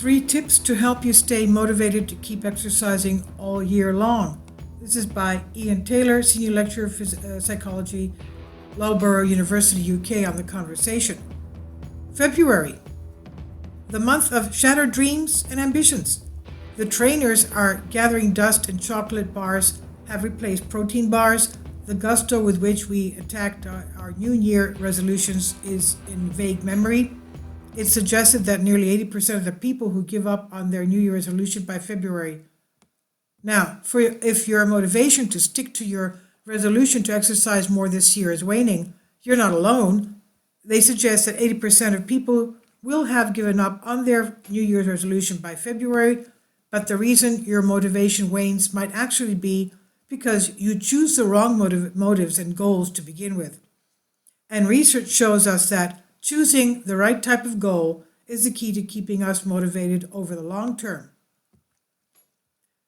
3 tips to help you stay motivated to keep exercising all year long. This is by Ian Taylor, Senior Lecturer of Psychology, Loughborough University, UK, on The Conversation. February, the month of shattered dreams and ambitions. The trainers are gathering dust, and chocolate bars have replaced protein bars. The gusto with which we attacked our New Year resolutions is in vague memory. It's suggested that nearly 80% of the people who give up on their New Year resolution by February. Now, if your motivation to stick to your resolution to exercise more this year is waning, you're not alone. They suggest that 80% of people will have given up on their New Year's resolution by February, but the reason your motivation wanes might actually be because you choose the wrong motives and goals to begin with. And research shows us that choosing the right type of goal is the key to keeping us motivated over the long term.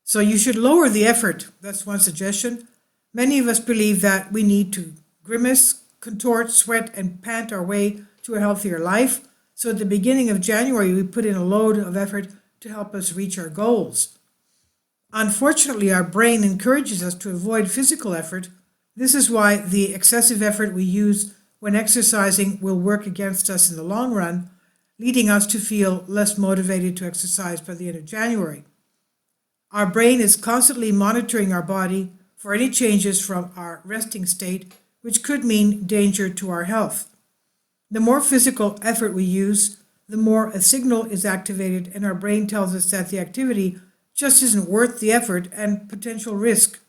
So you should lower the effort. That's one suggestion. Many of us believe that we need to grimace, contort, sweat, and pant our way to a healthier life. So at the beginning of January, we put in a load of effort to help us reach our goals. Unfortunately, our brain encourages us to avoid physical effort. This is why the excessive effort we use when exercising will work against us in the long run, leading us to feel less motivated to exercise by the end of January. Our brain is constantly monitoring our body for any changes from our resting state, which could mean danger to our health. The more physical effort we use, the more a signal is activated, and our brain tells us that the activity just isn't worth the effort and potential risk.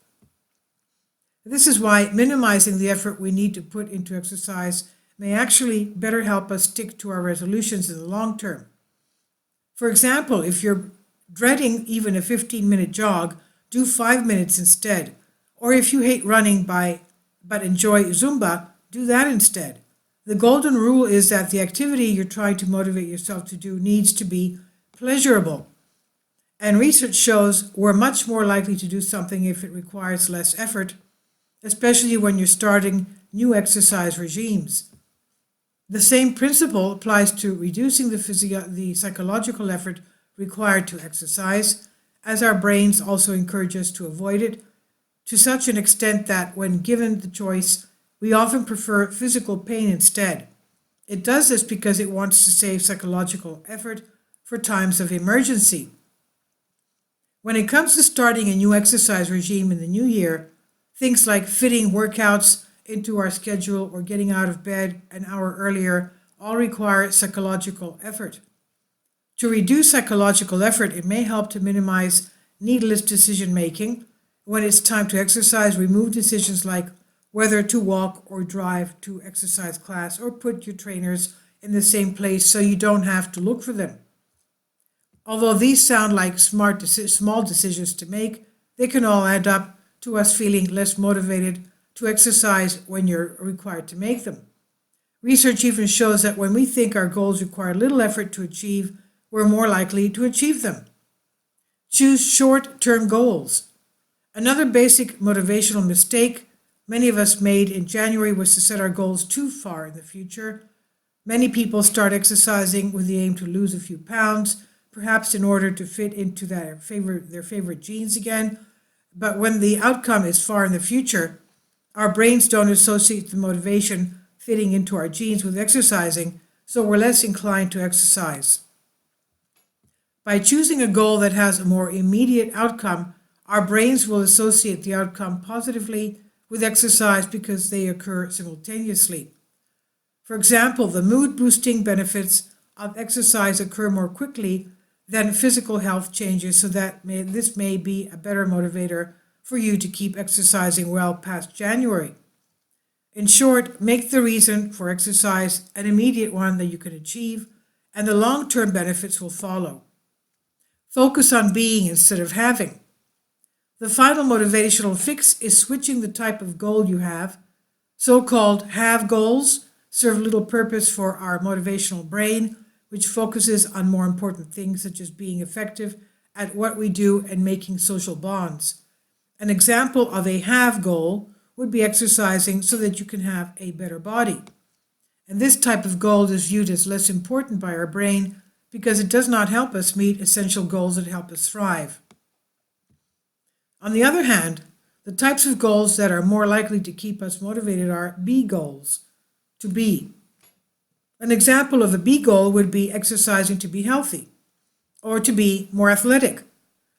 This is why minimizing the effort we need to put into exercise may actually better help us stick to our resolutions in the long term. For example, if you're dreading even a 15-minute jog, do 5 minutes instead. Or if you hate running but enjoy Zumba, do that instead. The golden rule is that the activity you're trying to motivate yourself to do needs to be pleasurable. And research shows we're much more likely to do something if it requires less effort, especially when you're starting new exercise regimes. The same principle applies to reducing the psychological effort required to exercise, as our brains also encourage us to avoid it, to such an extent that when given the choice, we often prefer physical pain instead. It does this because it wants to save psychological effort for times of emergency. When it comes to starting a new exercise regime in the new year, things like fitting workouts into our schedule or getting out of bed an hour earlier all require psychological effort. To reduce psychological effort, it may help to minimize needless decision making. When it's time to exercise, remove decisions like whether to walk or drive to exercise class, or put your trainers in the same place so you don't have to look for them. Although these sound like small decisions to make, they can all add up to us feeling less motivated to exercise when you're required to make them. Research even shows that when we think our goals require little effort to achieve, we're more likely to achieve them. Choose short-term goals. Another basic motivational mistake many of us made in January was to set our goals too far in the future. Many people start exercising with the aim to lose a few pounds, perhaps in order to fit into their favorite jeans again. But when the outcome is far in the future, our brains don't associate the motivation fitting into our jeans with exercising, so we're less inclined to exercise. By choosing a goal that has a more immediate outcome, our brains will associate the outcome positively with exercise because they occur simultaneously. For example, the mood-boosting benefits of exercise occur more quickly than physical health changes, so that this may be a better motivator for you to keep exercising well past January. In short, make the reason for exercise an immediate one that you can achieve, and the long-term benefits will follow. Focus on being instead of having. The final motivational fix is switching the type of goal you have. So-called have goals serve little purpose for our motivational brain, which focuses on more important things such as being effective at what we do and making social bonds. An example of a have goal would be exercising so that you can have a better body. And this type of goal is viewed as less important by our brain because it does not help us meet essential goals that help us thrive. On the other hand, the types of goals that are more likely to keep us motivated are be goals, to be. An example of a be goal would be exercising to be healthy, or to be more athletic.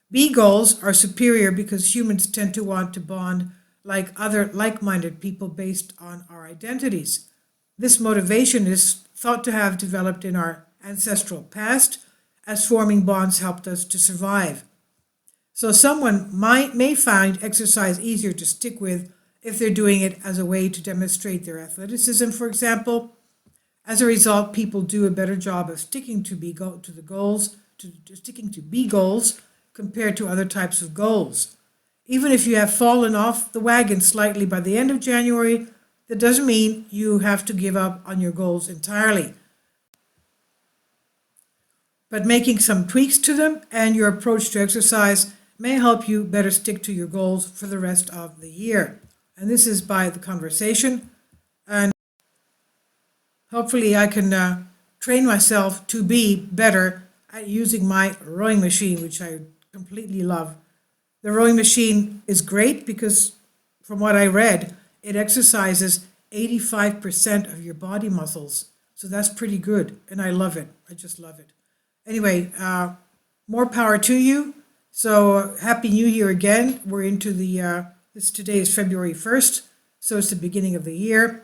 Be goals are superior because humans tend to want to bond like other like-minded people based on our identities. This motivation is thought to have developed in our ancestral past, as forming bonds helped us to survive. So someone may find exercise easier to stick with if they're doing it as a way to demonstrate their athleticism, for example. As a result, people do a better job of sticking to be goals compared to other types of goals. Even if you have fallen off the wagon slightly by the end of January, that doesn't mean you have to give up on your goals entirely. But making some tweaks to them and your approach to exercise may help you better stick to your goals for the rest of the year. And this is by The Conversation. And hopefully I can train myself to be better at using my rowing machine, which I completely love. The rowing machine is great because, from what I read, it exercises 85% of your body muscles. So that's pretty good, and I love it. I just love it. Anyway, more power to you. So Happy New Year again. We're into today is February 1st, so it's the beginning of the year.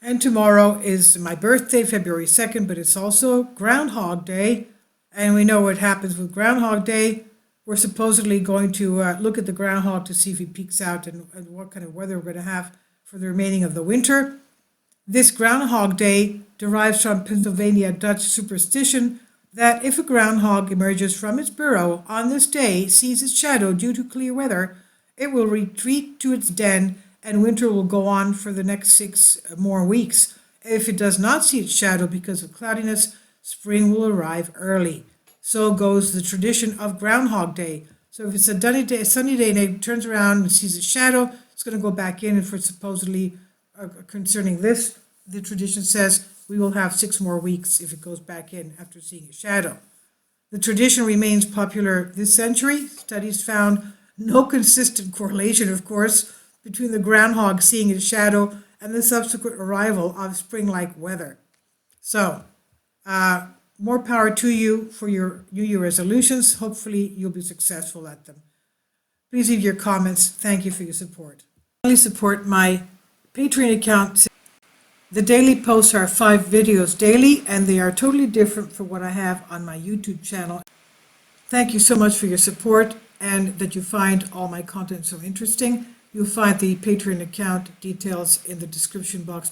And tomorrow is my birthday, February 2nd, but it's also Groundhog Day. And we know what happens with Groundhog Day. We're supposedly going to look at the groundhog to see if he peeks out and what kind of weather we're going to have for the remaining of the winter. This Groundhog Day derives from Pennsylvania Dutch superstition that if a groundhog emerges from its burrow on this day, sees its shadow due to clear weather, it will retreat to its den and winter will go on for the next 6 more weeks. If it does not see its shadow because of cloudiness, spring will arrive early. So goes the tradition of Groundhog Day. So if it's a sunny day and it turns around and sees its shadow, it's going to go back in. And for supposedly concerning this, the tradition says we will have 6 more weeks if it goes back in after seeing its shadow. The tradition remains popular this century. Studies found no consistent correlation, of course, between the groundhog seeing its shadow and the subsequent arrival of spring-like weather. So, more power to you for your New Year resolutions. Hopefully, you'll be successful at them. Please leave your comments. Thank you for your support. Finally, support my Patreon account. The daily posts are 5 videos daily, and they are totally different from what I have on my YouTube channel. Thank you so much for your support and that you find all my content so interesting. You'll find the Patreon account details in the description box.